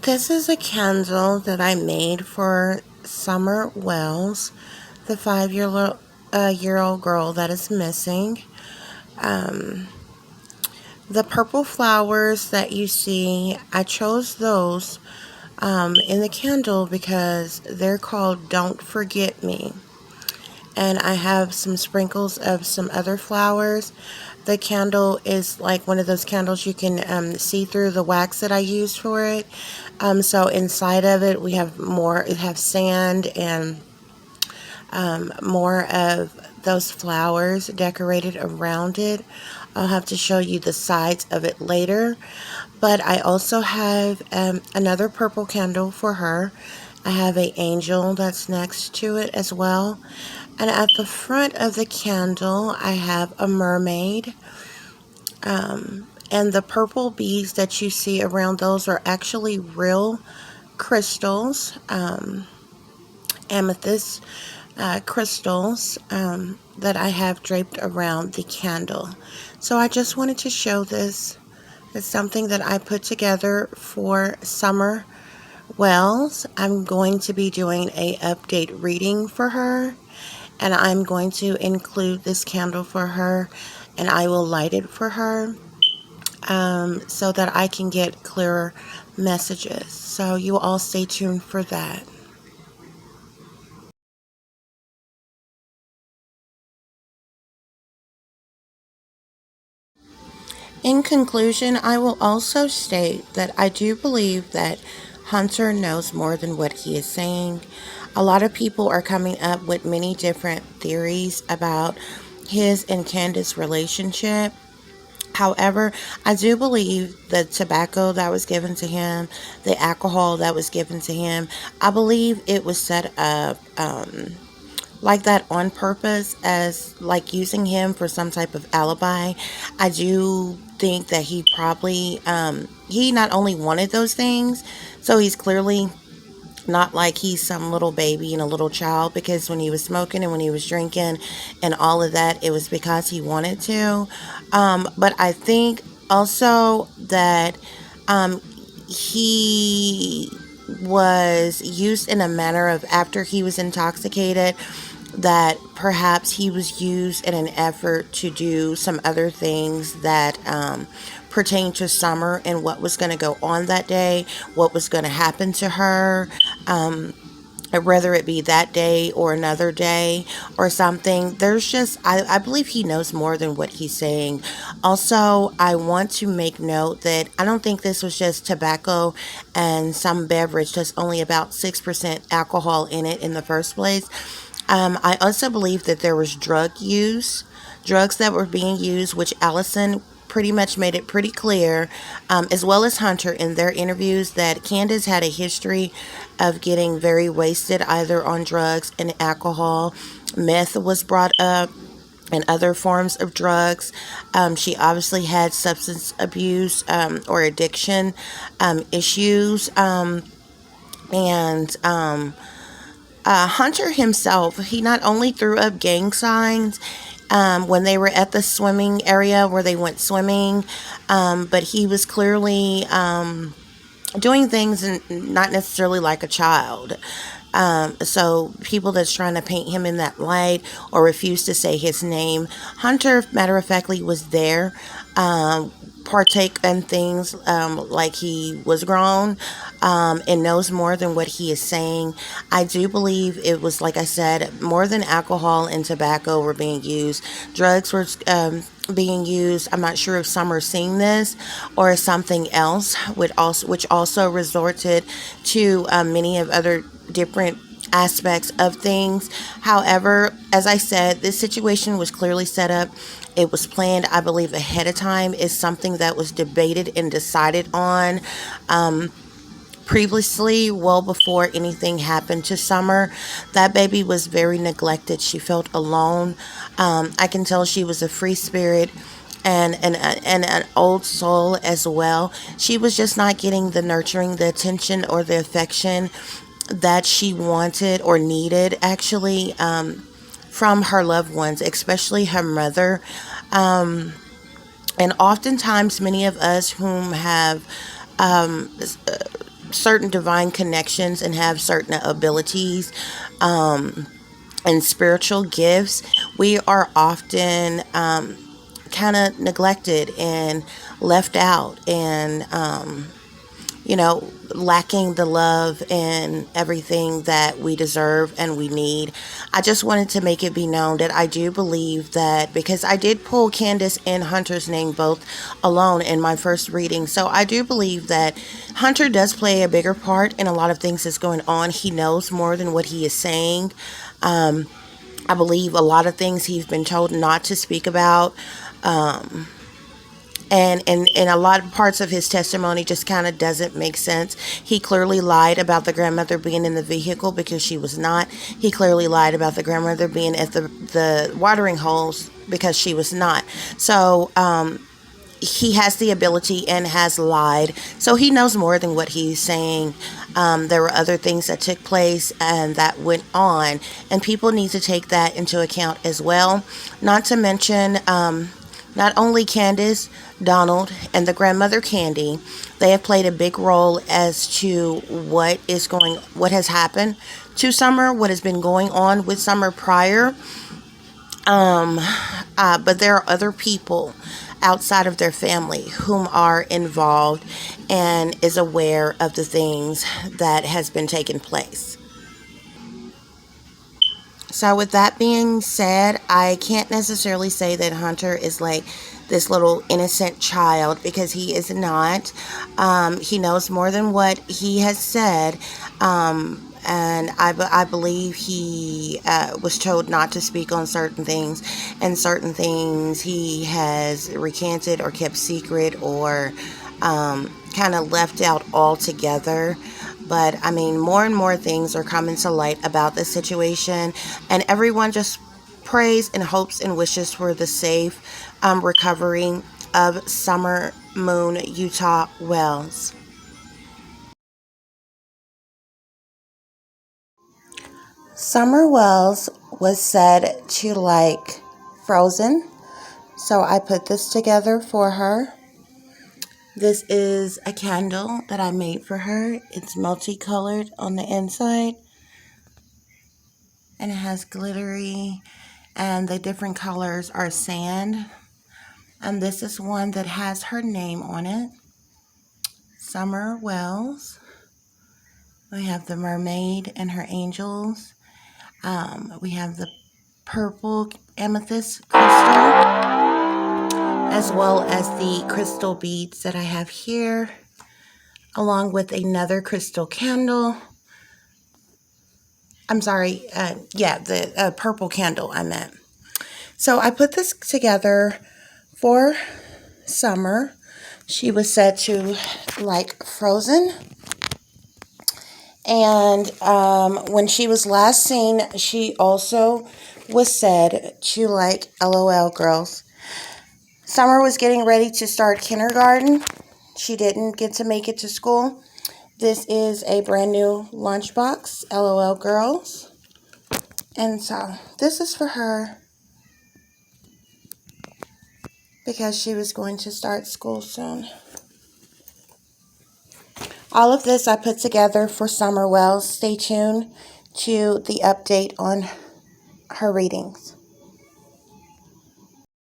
This is a candle that I made for Summer Wells, the 5-year-old girl that is missing. Um, the purple flowers that you see, I chose those in the candle because they're called Don't Forget Me. And I have some sprinkles of some other flowers. The candle is like one of those candles you can see through the wax that I used for it. So inside of it, we have more, it has sand and more of those flowers decorated around it. I'll have to show you the sides of it later. But I also have another purple candle for her. I have an angel that's next to it as well. And at the front of the candle, I have a mermaid. And the purple beads that you see around those are actually real crystals, amethyst crystals that I have draped around the candle. So I just wanted to show this. It's something that I put together for Summer Wells. I'm going to be doing a update reading for her, and I'm going to include this candle for her, and I will light it for her so that I can get clearer messages. So you all stay tuned for that. In conclusion, I will also state that I do believe that Hunter knows more than what he is saying. A lot of people are coming up with many different theories about his and Candace's relationship. However, I do believe the tobacco that was given to him, the alcohol that was given to him, I believe it was set up like that on purpose as like using him for some type of alibi. I do think that he probably he not only wanted those things, so he's clearly not like he's some little baby and a little child, because when he was smoking and when he was drinking and all of that, it was because he wanted to. But I think also that he was used in a manner of, after he was intoxicated, that perhaps he was used in an effort to do some other things that pertain to Summer and what was going to go on that day, what was going to happen to her, whether it be that day or another day or something. There's just, I believe he knows more than what he's saying. Also, I want to make note that I don't think this was just tobacco and some beverage that's only about 6% alcohol in it in the first place. I also believe that there was drugs that were being used, which Allison pretty much made it pretty clear, as well as Hunter in their interviews, that Candace had a history of getting very wasted either on drugs and alcohol. Meth was brought up and other forms of drugs. She obviously had substance abuse or addiction issues. And Hunter himself, he not only threw up gang signs when they were at the swimming area where they went swimming, but he was clearly doing things not necessarily like a child. So people that's trying to paint him in that light or refuse to say his name, Hunter, matter of factly, was there. Partake in things like he was grown and knows more than what he is saying. I do believe it was, like I said, more than alcohol and tobacco were being used. Drugs were being used. I'm not sure if some are seeing this or something else, which also resorted to many of other different aspects of things. However, as I said, this situation was clearly set up. It was planned, I believe, ahead of time. It's something that was debated and decided on previously, well before anything happened to Summer. That baby was very neglected. She felt alone. I can tell she was a free spirit and an old soul as well. She was just not getting the nurturing, the attention, or the affection that she wanted or needed, actually, from her loved ones, especially her mother. And oftentimes, many of us whom have certain divine connections and have certain abilities, and spiritual gifts, we are often kind of neglected and left out, and lacking the love and everything that we deserve and we need. I just wanted to make it be known that I do believe that, because I did pull Candace and Hunter's name both alone in my first reading. So I do believe that Hunter does play a bigger part in a lot of things that's going on. He knows more than what he is saying. I believe a lot of things he's been told not to speak about. And a lot of parts of his testimony just kind of doesn't make sense. He clearly lied about the grandmother being in the vehicle because she was not. He clearly lied about the grandmother being at the watering holes because she was not. So he has the ability and has lied. So he knows more than what he's saying. There were other things that took place and that went on, and people need to take that into account as well. Not to mention, not only Candace, Donald, and the grandmother Candy, they have played a big role as to what has happened to Summer, what has been going on with Summer prior. But there are other people outside of their family whom are involved and is aware of the things that has been taking place. So, with that being said, I can't necessarily say that Hunter is like this little innocent child, because he is not. He knows more than what he has said. And I believe he was told not to speak on certain things, and certain things he has recanted or kept secret, or kind of left out altogether. But I mean, more and more things are coming to light about this situation, and everyone just prays and hopes and wishes for the safe recovery of Summer Moon Utah Wells. Summer Wells was said to like Frozen, so I put this together for her. This is a candle that I made for her. It's multicolored on the inside, and it has glittery, and the different colors are sand. And this is one that has her name on it, Summer Wells. We have the mermaid and her angels. We have the purple amethyst crystal, as well as the crystal beads that I have here, along with another crystal candle. I'm sorry, the purple candle I meant. So I put this together for Summer. She was said to like Frozen. And when she was last seen, she also was said to like LOL girls. Summer was getting ready to start kindergarten. She didn't get to make it to school. This is a brand new lunchbox, LOL girls. And so this is for her because she was going to start school soon. All of this I put together for Summer Wells. Stay tuned to the update on her readings.